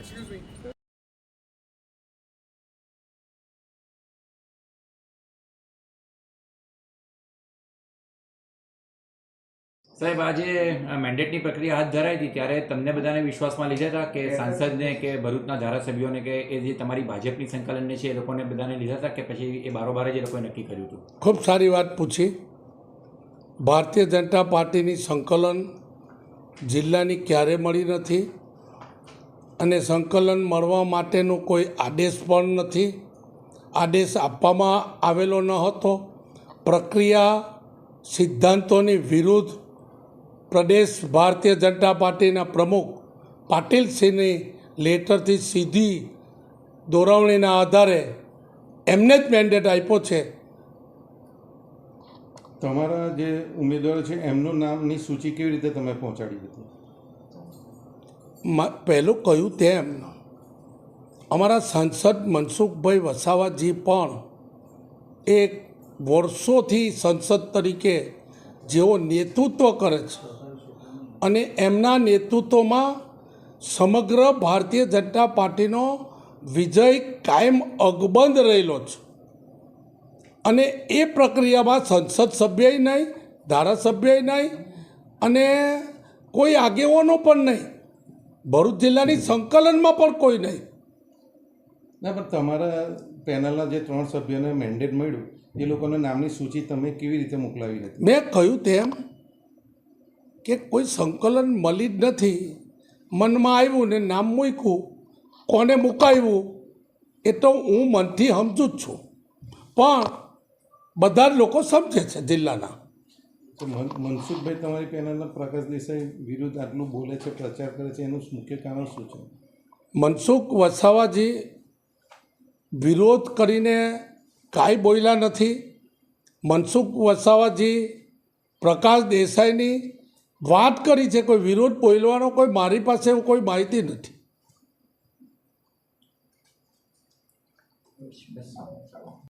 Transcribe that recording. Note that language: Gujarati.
Excuse me. સાહેબ, આજે મેન્ડેટની પ્રક્રિયા હાથ ધરાઈ હતી ત્યારે તમને બધાને વિશ્વાસમાં લીધા હતા કે સાંસદને કે ભરૂચના ધારાસભ્યોને કે એ જે તમારી ભાજપની સંકલનને છે એ લોકોને બધાને લીધા હતા કે પછી એ બારોબાર જ એ લોકોએ નક્કી કર્યું હતું? ખૂબ સારી વાત પૂછી. ભારતીય જનતા પાર્ટીની સંકલન જિલ્લાની ક્યારે મળી નથી અને સંકલન મળવા માટેનો કોઈ આદેશ પણ નથી. આદેશ આપવામાં આવેલો ન હતો. પ્રક્રિયા સિદ્ધાંતોની વિરુદ્ધ પ્રદેશ ભારતીય જનતા પાર્ટીના પ્રમુખ પાટીલસિંહની લેટરથી સીધી દોરવણીના આધારે એમને જ મેન્ડેટ આપ્યો છે. તમારા જે ઉમેદવારો છે એમનું નામની સૂચિ કેવી રીતે તમે પહોંચાડી હતી? પહેલું કહ્યું તેમ અમારા સાંસદ મનસુખભાઈ વસાવાજી પણ એક વર્ષોથી સંસદ તરીકે જેઓ નેતૃત્વ કરે છે અને એમના નેતૃત્વમાં સમગ્ર ભારતીય જનતા પાર્ટીનો વિજય કાયમ અકબંધ રહેલો છે અને એ પ્રક્રિયામાં સંસદ સભ્યય નહીં, ધારાસભ્યય નહીં અને કોઈ આગેવાનો પણ નહીં, ભરૂચ જિલ્લાની સંકલનમાં પણ કોઈ નહીં. ના, પણ તમારા પેનલના જે 3 સભ્યોને મેન્ડેટ મળ્યું એ લોકોના નામની સૂચિ તમે કેવી રીતે મોકલાવી હતી? મેં કહ્યું તેમ કે કોઈ સંકલન મળી જ નથી. મનમાં આવ્યું ને નામ મૂક્યું. કોને મુકાવ્યું એ તો હું મનથી સમજુ જ છું, પણ બધા જ લોકો સમજે છે જિલ્લાના. તો મનસુખભાઈ તમારી પેનલના પ્રકાશ દેસાઈ વિરુદ્ધ આટલું બોલે છે, પ્રચાર કરે છે, એનું મુખ્ય કારણ શું છે? મનસુખ વસાવાજી વિરોધ કરીને કાંઈ બોલ્યા નથી. મનસુખ વસાવાજી પ્રકાશ દેસાઈની વાત કરી છે. કોઈ વિરોધ બોલવાનો કોઈ મારી પાસે એવું કોઈ માહિતી નથી.